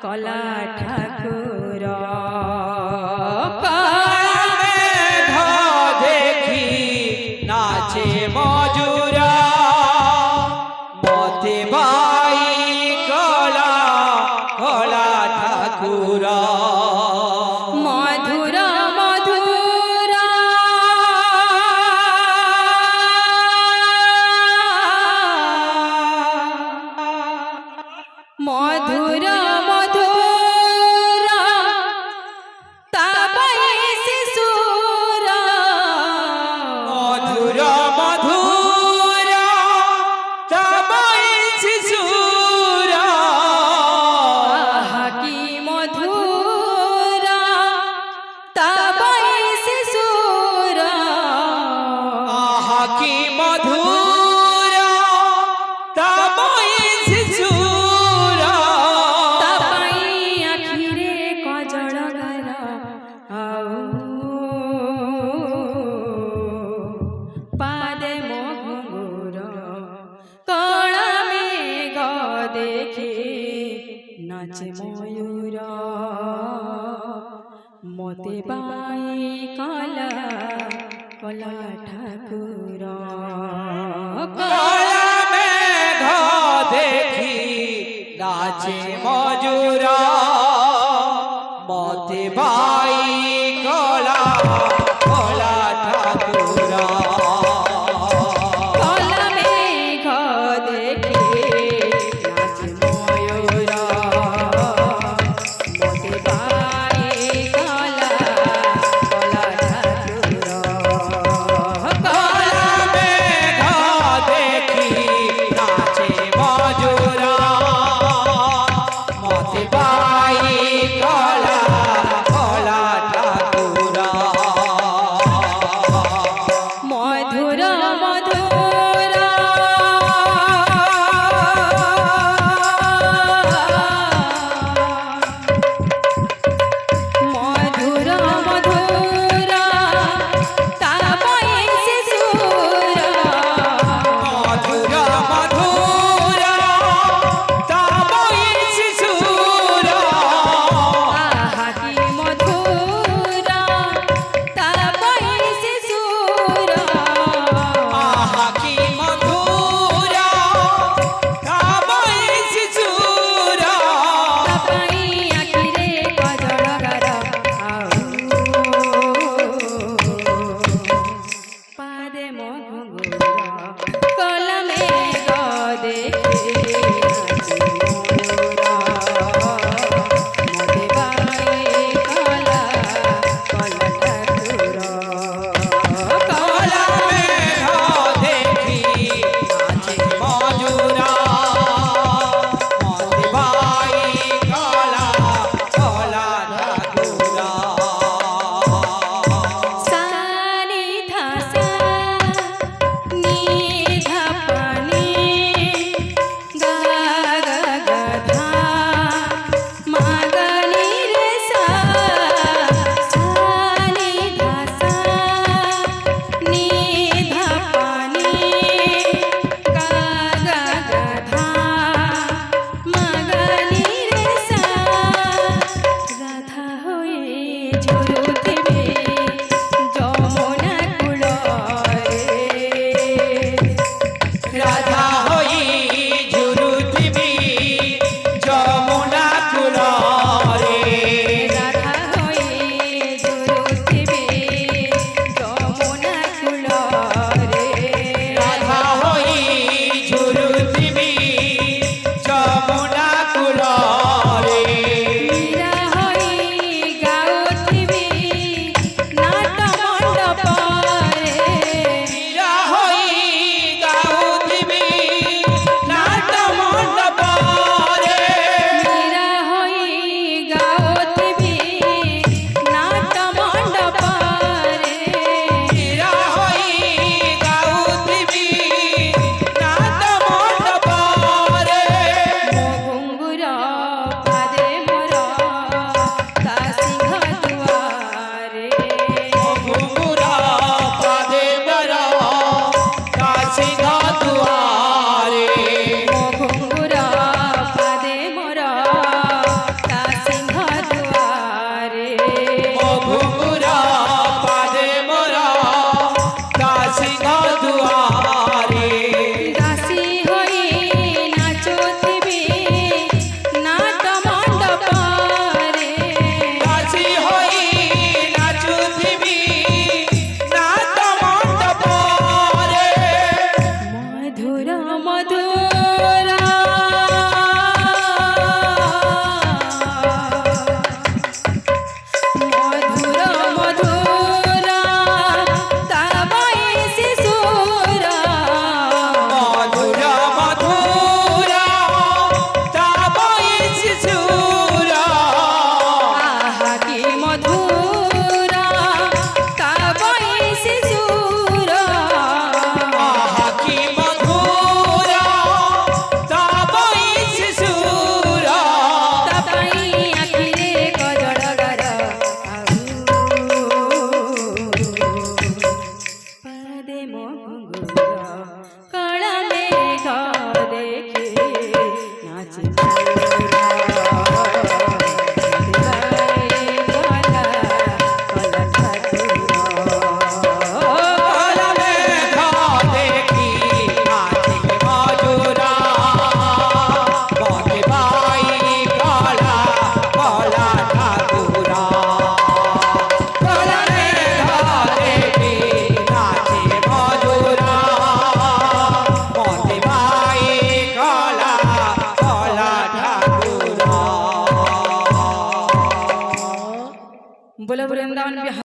কলা ঠাকুর দেখি নাচে মজুরা মতে ভাই কলা কলা ঠাকুরা মধুর মধুর মধুর মধুর তবই শিশুর মধুর মধুর তবই শিশুর কি মধুর তবই শিশুর আহা কি মধুর তবই শিশুর তবই আখিরে কজল গর আউ পাদে মঘুর কল মেঘ দেখে নাচে ময়ূর মতে বাই কলা কলা ঠাকুর কলা মেঘ দেখি নাচে মজুরা মতে ভাই কলা কলা ঠাকুরা কলা মেঘ দেখে নাচে ময়ূর মতে বাই কলা কলা ঠাকুর কলা মেঘ দেখি নাচে মজুরা মতে ভাই কলা কলা ঠাকুরা बोलो वृंदावन बिहारी